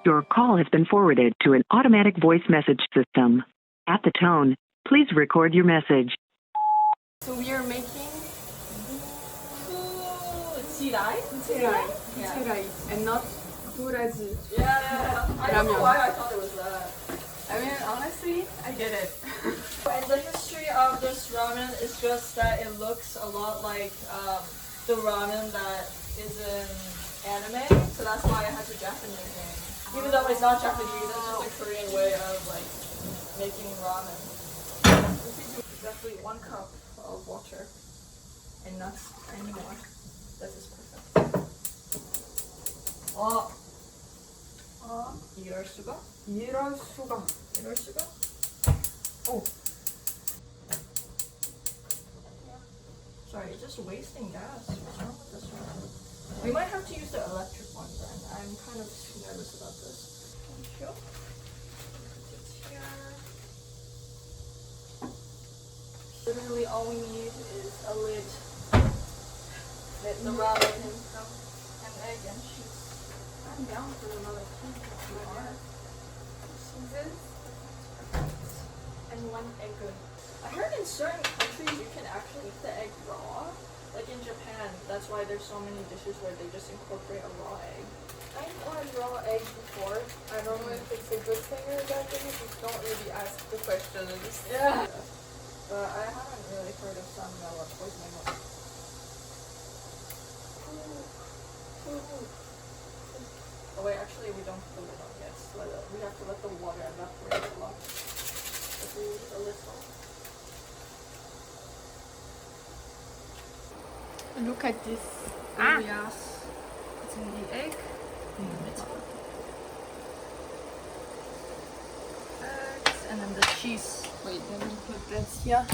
Your call has been forwarded to an automatic voice message system. At the tone, please record your message. So we are making 지라이? 지라이 and not 구라지. Yeah, I don't know why I thought it was that. I mean, honestly, I get it. And the history of this ramen is just that it looks a lot like the ramen that is in anime, so that's why I had to Japanese name. Even though it's not Japanese, it's just a Korean way of like making ramen. Exactly 1 cup of water and not anymore. This is perfect. 이럴 수가? 이럴 수가. 이럴 수가? Oh. Sorry, it's just wasting gas. What's wrong with this one? We might have to use the electric one then. I'm kind of nervous about this. Thank you. It's here. Literally all we need is a lid. Let the ramen in from an egg and cheese. I'm down for another cheese if you are. Cheeses. And 1 egg. I heard in certain countries you can actually eat the egg raw. Like in Japan, that's why there's so many dishes where they just incorporate a raw egg. I've had raw eggs before. I don't know if it's a good thing or a bad thing. You just don't really ask the questions. Yeah. But I haven't really heard of salmonella poisoning. Oh wait, actually we don't put the lid on yet. So we have to let the water evaporate a lot. If we use a little. Look at this. Yes. It's in the egg. It's eggs and then the cheese. Wait, let me put this here.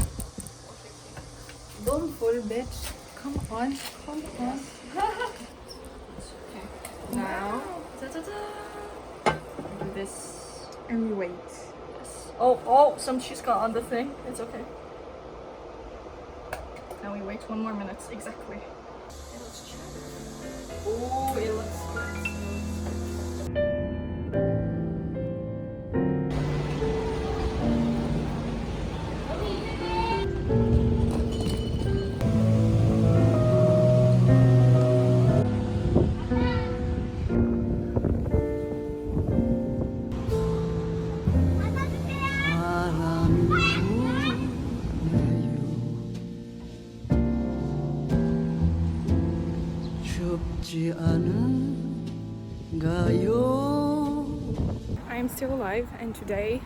Don't full, bitch. Come on. Okay. Now, Do this. And we wait. yes. Oh, some cheese got on the thing. It's okay. Now we wait 1 more minute. Exactly. Okay, let's check. Oh, it looks good. I am still alive, and today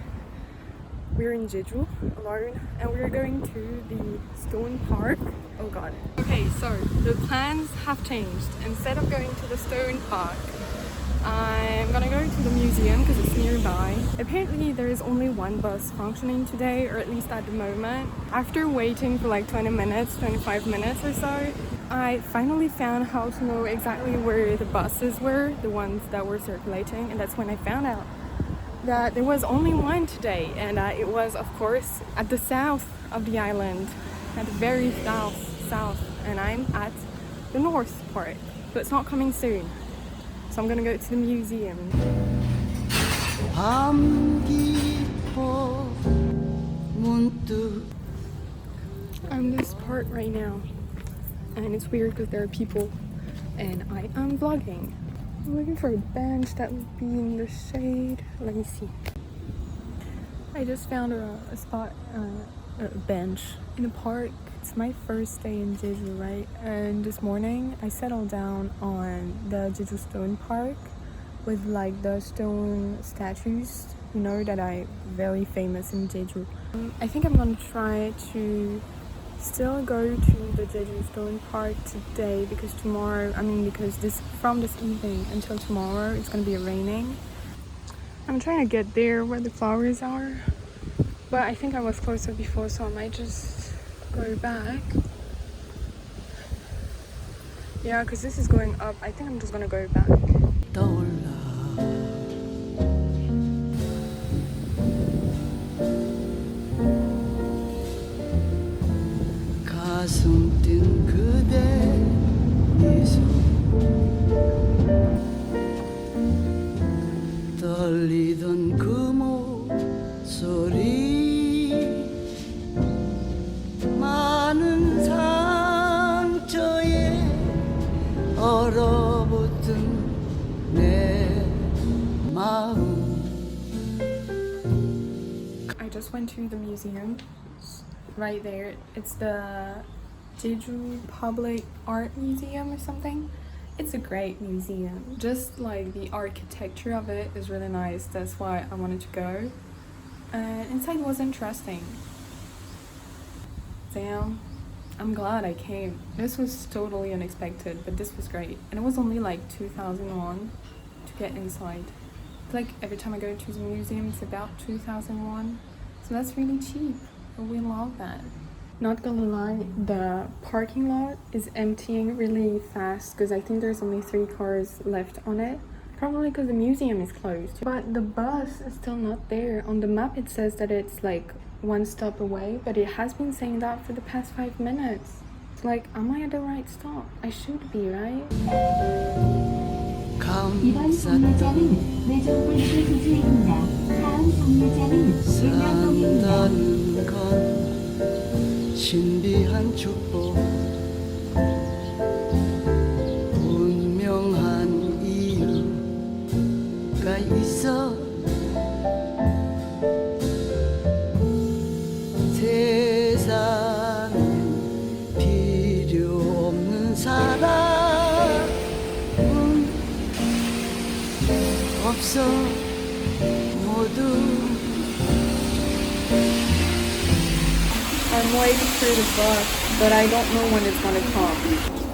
we're in Jeju alone, and we're going to the stone park. Oh god. Okay, so the plans have changed. Instead of going to the stone park, I'm gonna go to the museum because it's nearby. Apparently there is only 1 bus functioning today, or at least at the moment. After waiting for like 20 minutes, 25 minutes or so, I finally found how to know exactly where the buses were, the ones that were circulating, and that's when I found out that there was only 1 today, and it was of course at the south of the island, at the very south, and I'm at the north part, so it's not coming soon. So I'm gonna go to the museum. I'm this part right now, and it's weird because there are people and I am vlogging. I'm looking for a bench that would be in the shade. Let me see. I just found a spot, a bench in a park. It's my first day in Jeju, right? And this morning I settled down on the Jeju Stone Park with like the stone statues, you know, that are very famous in Jeju. I think I'm gonna try to still go to the Jeju Stone Park today because from this evening until tomorrow it's gonna be raining. I'm trying to get there where the flowers are, but I think I was closer before, so I might just go back. Yeah, because this is going up. I think I'm just gonna go back. 울리던 그 목소리 많은 상처에 얼어붙은 내 마음 I just went to the museum right there. It's the Jeju Public Art Museum or something. It's a great museum. Just like the architecture of it is really nice. That's why I wanted to go. And inside was interesting. Damn, I'm glad I came. This was totally unexpected, but this was great. And it was only like 2,001 to get inside. It's like every time I go to the museum, it's about 2,001. So that's really cheap. We love that. Not gonna lie, the parking lot is emptying really fast because I think there's only 3 cars left on it. Probably because the museum is closed. But the bus is still not there. On the map it says that it's like 1 stop away, but it has been saying that for the past 5 minutes. It's like, am I at the right stop? I should be, right? 이번 정류장은 외종분수 기지입니다. 다음 정류장은 을량동입니다. 산다는 건 신비한 축복 분명한 이유가 있어 세상에 필요 없는 사람은 없어 모두 I'm waiting for the bus, but I don't know when it's gonna come.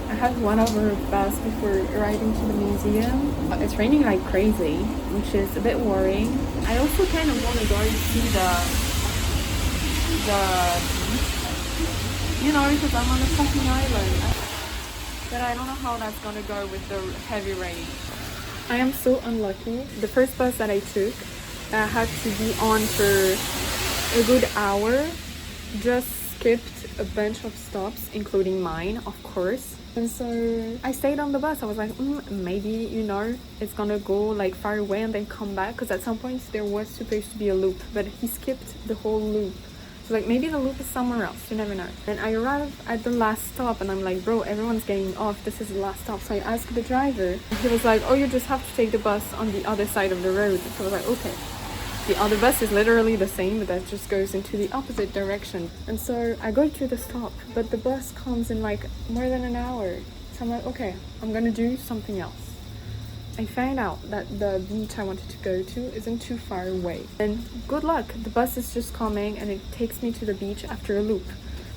I had 1 hour of bus before arriving to the museum. It's raining like crazy, which is a bit worrying. I also kind of want to go see the beach, you know, because I'm on a fucking island. But I don't know how that's gonna go with the heavy rain. I am so unlucky. The first bus that I took, I had to be on for a good hour. Just skipped a bunch of stops, including mine, of course. And so I stayed on the bus. I was like, maybe, you know, it's gonna go like far away and then come back. Because at some point there was supposed to be a loop, but he skipped the whole loop. So like maybe the loop is somewhere else, you never know. And I arrived at the last stop and I'm like, bro, everyone's getting off. This is the last stop. So I asked the driver. He was like, oh, you just have to take the bus on the other side of the road. So I was like, okay. The other bus is literally the same, but that just goes into the opposite direction. And so I go to the stop, but the bus comes in like more than an hour. So I'm like, okay, I'm gonna do something else. I found out that the beach I wanted to go to isn't too far away. And good luck, the bus is just coming and it takes me to the beach after a loop.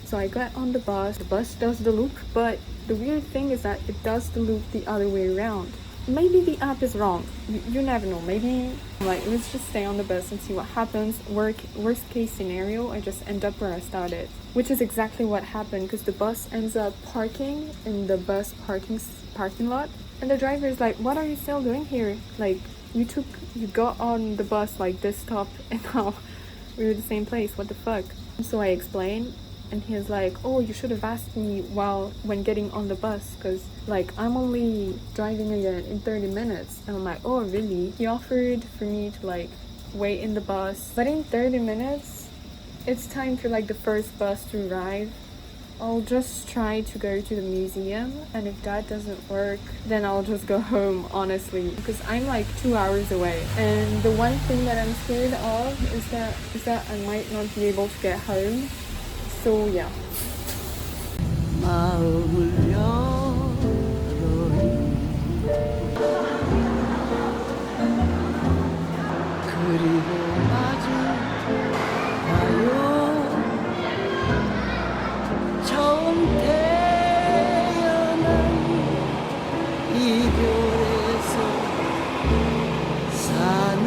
So I got on the bus does the loop, but the weird thing is that it does the loop the other way around. Maybe the app is wrong. You never know. Maybe like let's just stay on the bus and see what happens. Worst case scenario, I just end up where I started, which is exactly what happened because the bus ends up parking in the bus parking lot, and the driver is like, "What are you still doing here? Like you got on the bus like this stop and now we're in the same place. What the fuck?" And so I explained. And he's like, oh, you should have asked me when getting on the bus because like I'm only driving again in 30 minutes. And I'm like, oh really? He offered for me to like wait in the bus, but in 30 minutes it's time for like the first bus to arrive. I'll just try to go to the museum, and if that doesn't work then I'll just go home, honestly, because I'm like 2 hours away. And the one thing that I'm scared of is that I might not be able to get home. So yeah. 마음을 열어요 그리고 마주 봐요 처음 태어난 이별에서 사는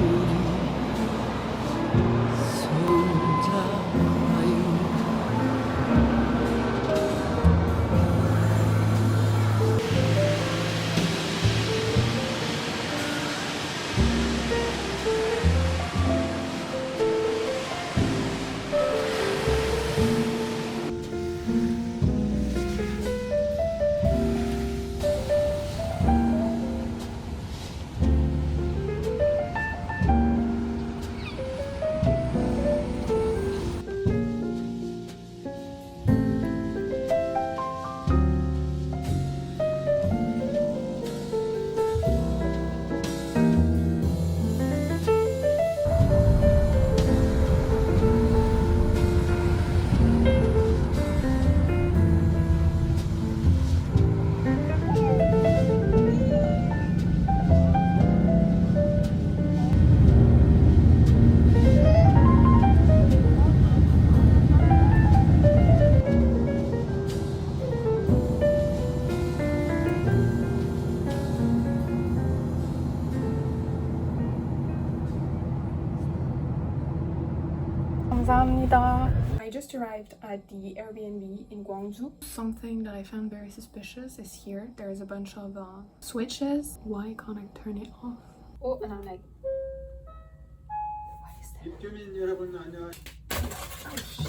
우리 손잡아요 just arrived at the Airbnb in Gwangju. Something that I found very suspicious is here. There's a bunch of switches. Why can't I turn it off? Oh, and I'm like, what is that? 입주민 여러분 안녕하십니까.